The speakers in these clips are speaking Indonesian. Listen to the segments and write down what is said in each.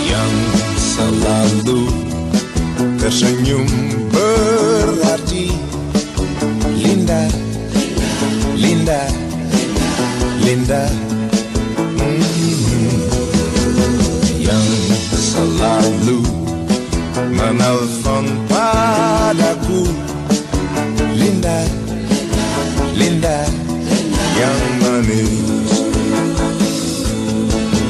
Yang selalu tersenyum berarti Linda, Linda, Linda. Yang selalu menelpon padaku Linda, Linda, yang manis.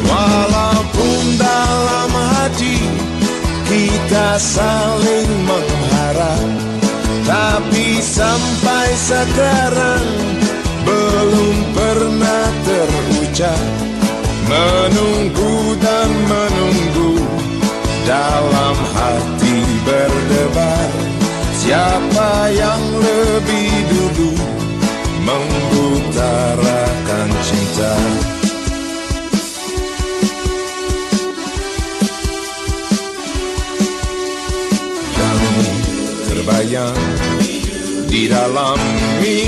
Walaupun dalam hati kita saling mengharap, tapi sampai sekarang belum pernah terucap. Menunggu dan menunggu, dalam hati berdebar, siapa yang lebih dulu mengutarakan cinta. Yang terbayang di dalam mimpi